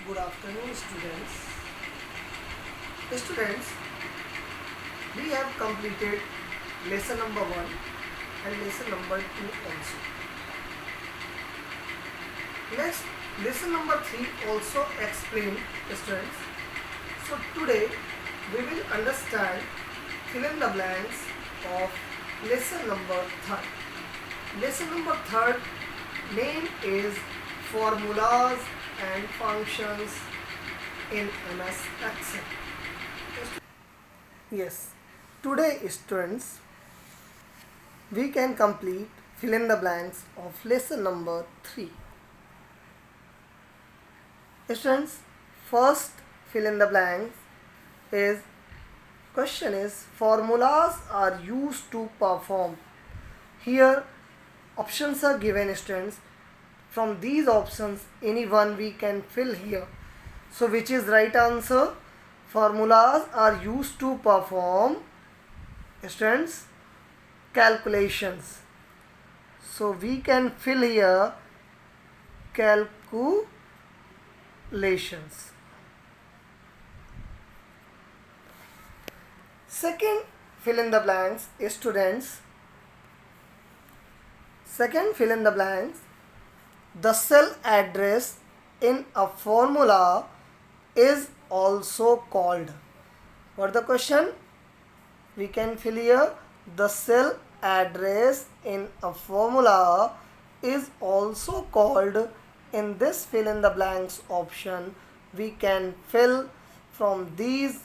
Good afternoon, students. Students, we have completed lesson number 1 and lesson number 2 also. Next, lesson number 3 also explained, students. So today we will understand fill in the blanks of lesson number 3rd. Lesson number 3rd name is formulas and functions in MS Excel. Yes, today students we can complete fill in the blanks of lesson number 3. Students, first fill in the blanks is question is formulas are used to perform. Here options are given, students. From these options any one we can fill here. So which is right answer? Formulas are used to perform, students, calculations. So we can fill here calculations. Second fill in the blanks, students. Second fill in the blanks, the cell address in a formula is also called. What the question? We can fill here the cell address in a formula is also called. In this fill in the blanks option we can fill from these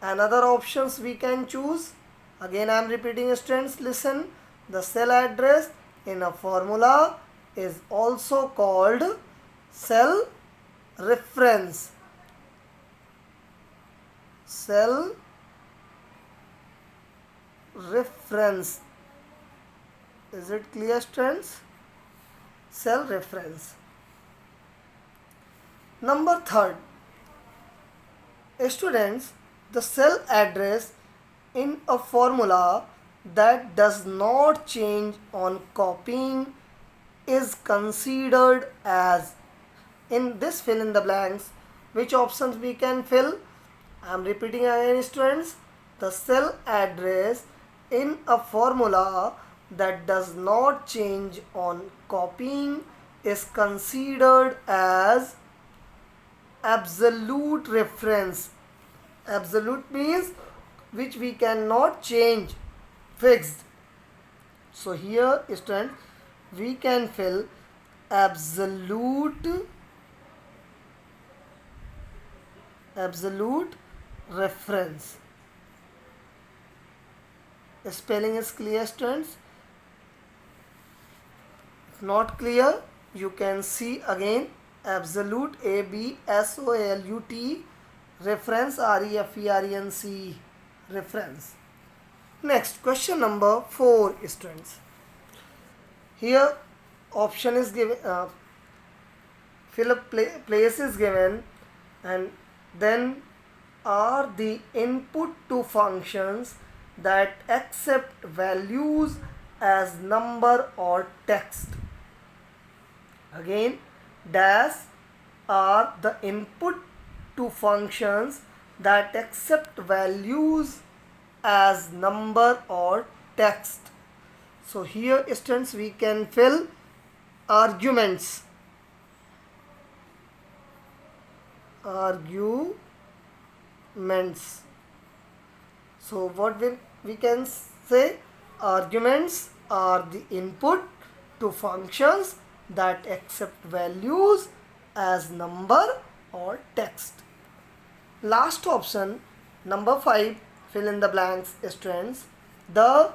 another options we can choose. Again I am repeating, students, listen. The cell address in a formula is also called cell reference. Cell reference. Is it clear, students? Cell reference. Number 3rd, students, the cell address in a formula that does not change on copying is considered as. In this fill in the blanks, which options we can fill? I am repeating again, students. The cell address in a formula that does not change on copying is considered as absolute reference. Absolute means which we cannot change, fixed. So here, students, we can fill absolute reference. Spelling is clear, students? If not clear, you can see again absolute, ABSOLUT, reference, REFERENCE, reference. Next, question number 4, students. Here option is given, fill a place is given, and then are the input to functions that accept values as number or text. Again, dash are the input to functions that accept values as number or text. So here, students, we can fill arguments. Arguments. So what we can say? Arguments are the input to functions that accept values as number or text. Last option, number 5, fill in the blanks, students. The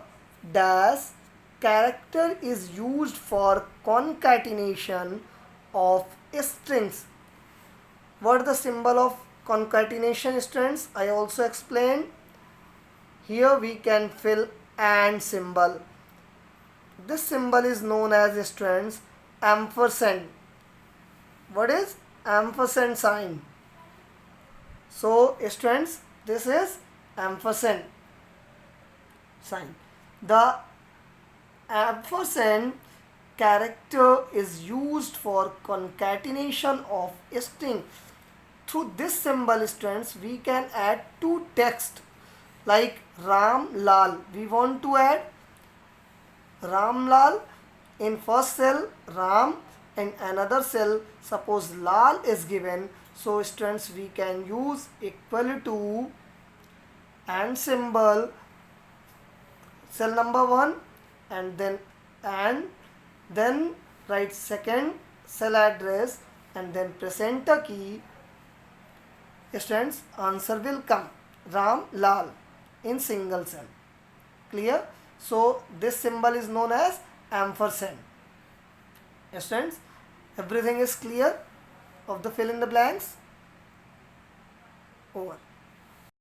dash character is used for concatenation of strings. What is the symbol of concatenation, students? I also explained. Here we can fill AND symbol. This symbol is known as, students, ampersand. What is ampersand sign? So, students, this is ampersand sign. The ampersand character is used for concatenation of string. through this symbol, students, we can add two text like Ram Lal. We want to add Ram Lal in first cell Ram, and another cell suppose Lal is given. So students, we can use equal to and symbol cell number 1, and then write second cell address and then press enter key. Students, answer will come Ram Lal in single cell. Clear? So this symbol is known as ampersand. Students, everything is clear of the fill in the blanks? Over.